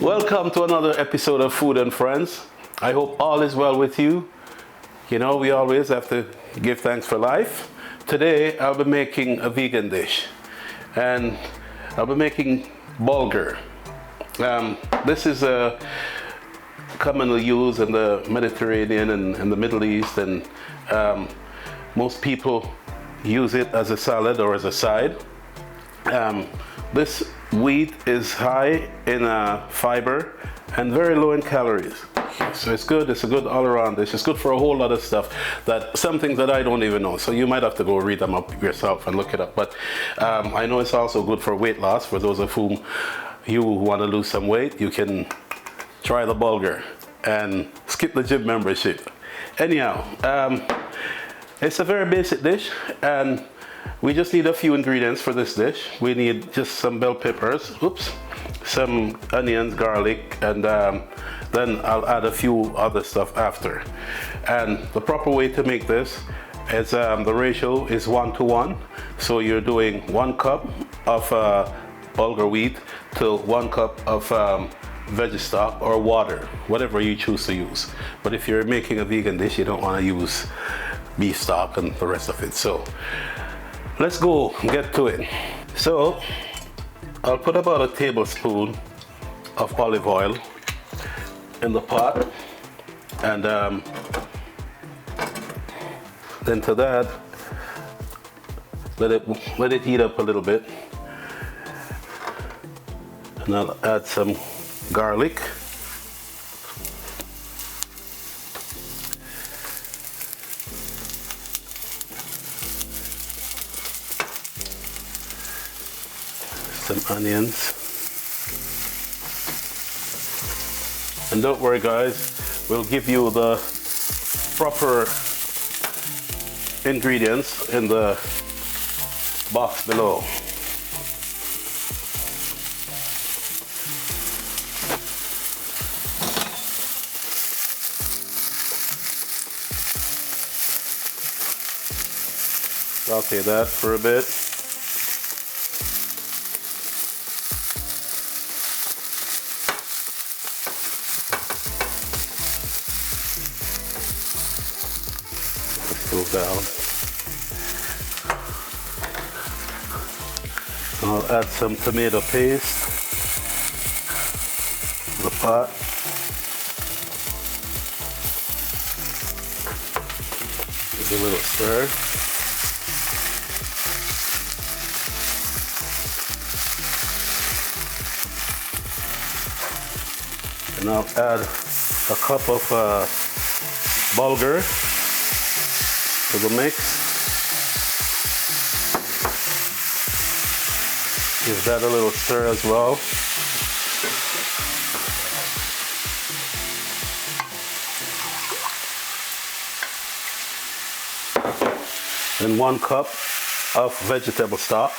Welcome to another episode of Food and Friends. I hope all is well with you. You know, we always have to give thanks for life. Today, I'll be making a vegan dish. And I'll be making bulgur. This is commonly used in the Mediterranean and the Middle East. And most people use it as a salad or as a side. This wheat is high in fiber and very low in calories. So it's good, it's a good all-around dish. It's good for a whole lot of stuff, some things that I don't even know. So you might have to go read them up yourself and look it up. But I know it's also good for weight loss. For those of whom you want to lose some weight, you can try the bulgur and skip the gym membership. Anyhow, it's a very basic dish, and we just need a few ingredients for this dish. We need just some bell peppers, some onions, garlic, and then I'll add a few other stuff after. And the proper way to make this is the ratio is 1:1. So you're doing 1 cup of bulgur wheat to 1 cup of veggie stock or water, whatever you choose to use. But if you're making a vegan dish, you don't want to use beef stock and the rest of it. So let's go get to it. So I'll put about a tablespoon of olive oil in the pot, and then to that, let it heat up a little bit, and I'll add some garlic. Some onions. And don't worry guys, we'll give you the proper ingredients in the box below. Saute that for a bit. Down. I'll add some tomato paste to the pot. Give it a little stir. And I'll add a cup of bulgur to the mix. Give that a little stir as well. And 1 cup of vegetable stock.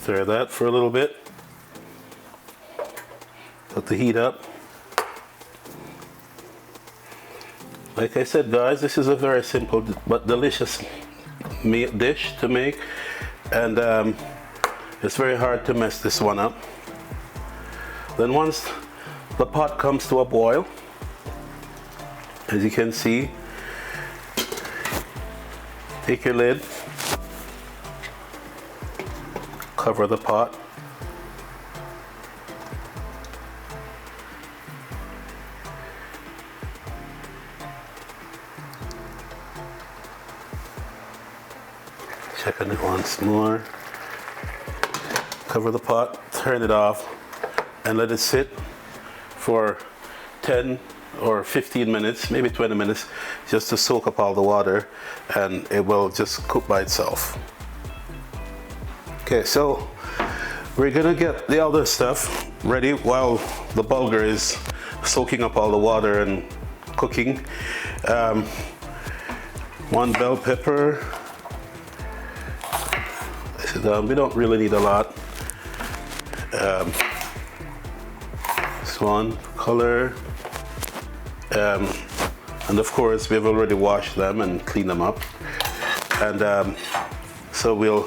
Stir that for a little bit. Let the heat up. Like I said guys, this is a very simple but delicious dish to make, and it's very hard to mess this one up. Then once the pot comes to a boil, as you can see, take your lid, cover the pot, checking it once more, cover the pot, turn it off, and let it sit for 10 or 15 minutes, maybe 20 minutes, just to soak up all the water, and it will just cook by itself. Okay, so we're gonna get the other stuff ready while the bulgur is soaking up all the water and cooking. 1 bell pepper. We don't really need a lot. This one, color. And of course, we've already washed them and cleaned them up. And So we'll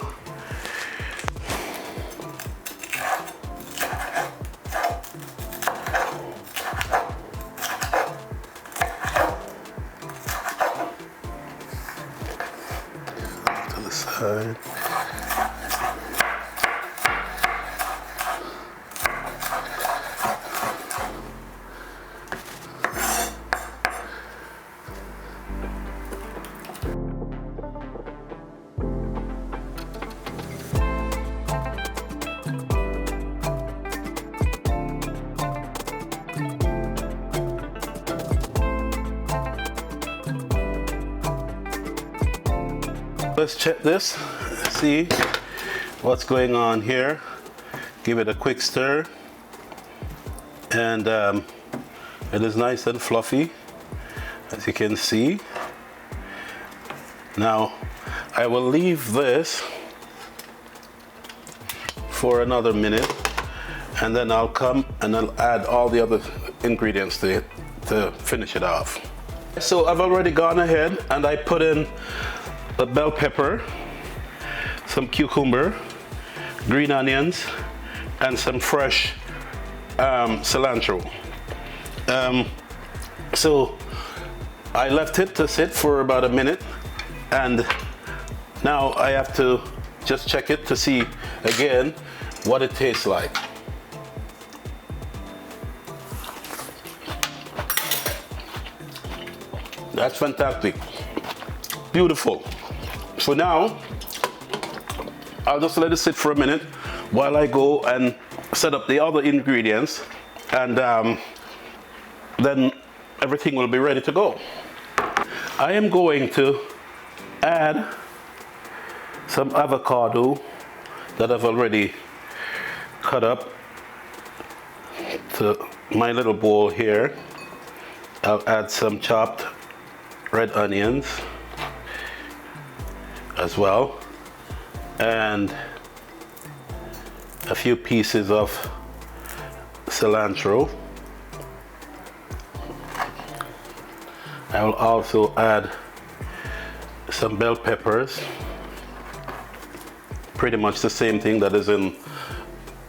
to the side. Let's check this, see what's going on here. Give it a quick stir, and it is nice and fluffy, as you can see. Now I will leave this for another minute, and then I'll come and I'll add all the other ingredients to it to finish it off. So I've already gone ahead and I put in the bell pepper, some cucumber, green onions, and some fresh cilantro. So I left it to sit for about a minute, and now I have to just check it to see again what it tastes like. That's fantastic. Beautiful. So now I'll just let it sit for a minute while I go and set up the other ingredients, and then everything will be ready to go. I am going to add some avocado that I've already cut up to my little bowl here. I'll add some chopped red onions as well, and a few pieces of cilantro. I will also add some bell peppers, pretty much the same thing that is in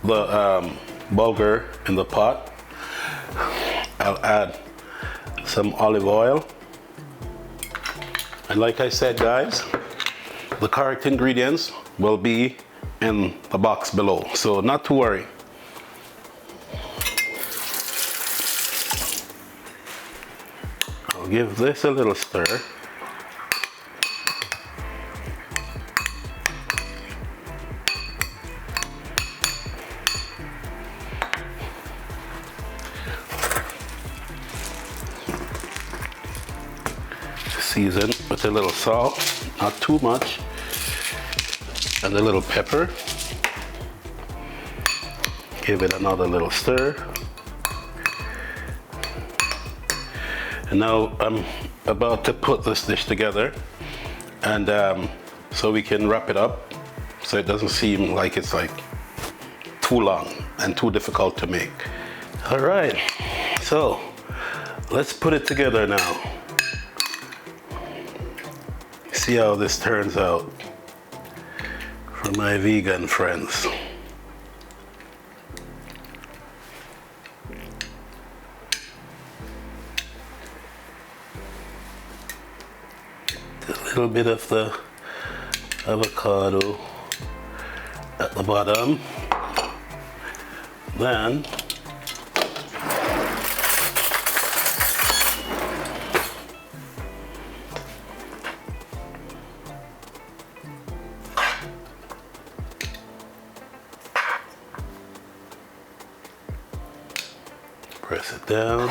the bulgur in the pot. I'll add some olive oil, and like I said, guys, the correct ingredients will be in the box below, so not to worry. I'll give this a little stir. Season with a little salt, not too much, and a little pepper. Give it another little stir. And now I'm about to put this dish together, and so we can wrap it up so it doesn't seem like it's like too long and too difficult to make. All right, so let's put it together now. See how this turns out for my vegan friends. A little bit of the avocado at the bottom, then press it down.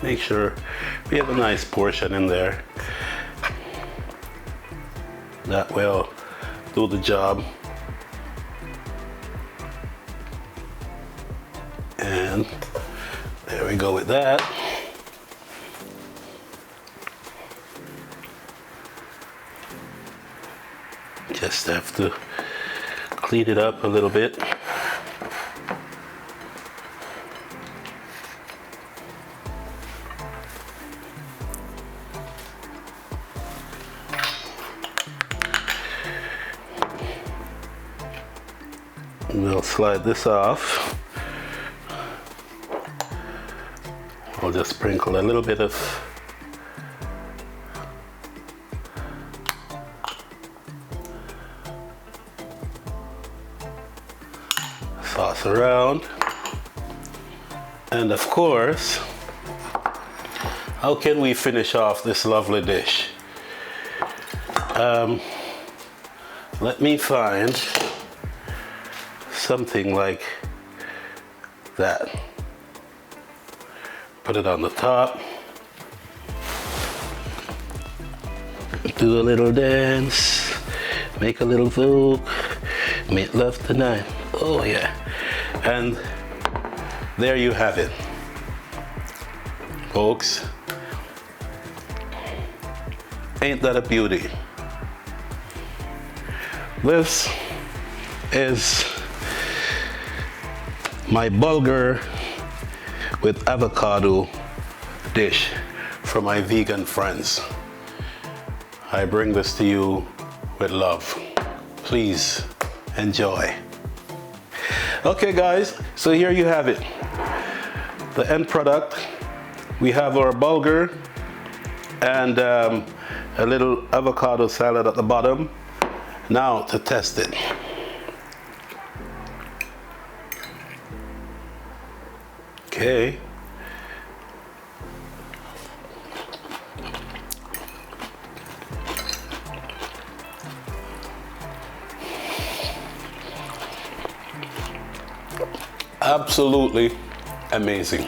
Make sure we have a nice portion in there. That will do the job. And there we go with that. Just have to clean it up a little bit. We'll slide this off. I'll just sprinkle a little bit of sauce around. And of course, how can we finish off this lovely dish? Let me find something like that. Put it on the top. Do a little dance. Make a little vogue. Make love tonight. Oh yeah. And there you have it, folks. Ain't that a beauty? This is my bulgur with avocado dish for my vegan friends. I bring this to you with love. Please enjoy. Okay guys, so here you have it. The end product. We have our bulgur and a little avocado salad at the bottom. Now to test it. Okay. Absolutely amazing.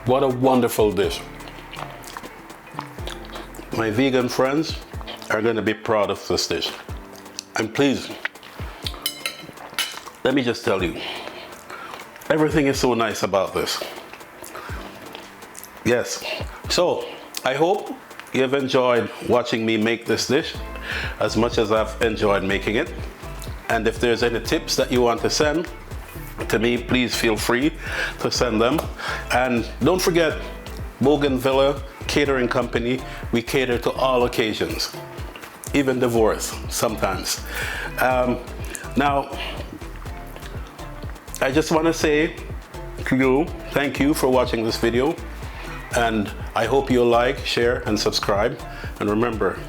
What a wonderful dish. My vegan friends are going to be proud of this dish. And please, let me just tell you, everything is so nice about this. Yes. So I hope you've enjoyed watching me make this dish as much as I've enjoyed making it. And if there's any tips that you want to send to me, please feel free to send them. And don't forget, Bougainville Catering Company, we cater to all occasions, even divorce sometimes. Now, I just want to say to you, thank you for watching this video, and I hope you'll like, share, and subscribe. And remember,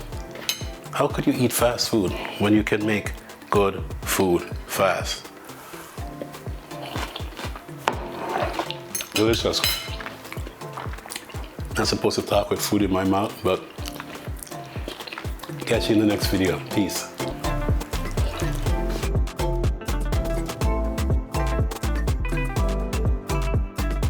how could you eat fast food when you can make good food fast? Delicious. I'm supposed to talk with food in my mouth, but catch you in the next video. Peace.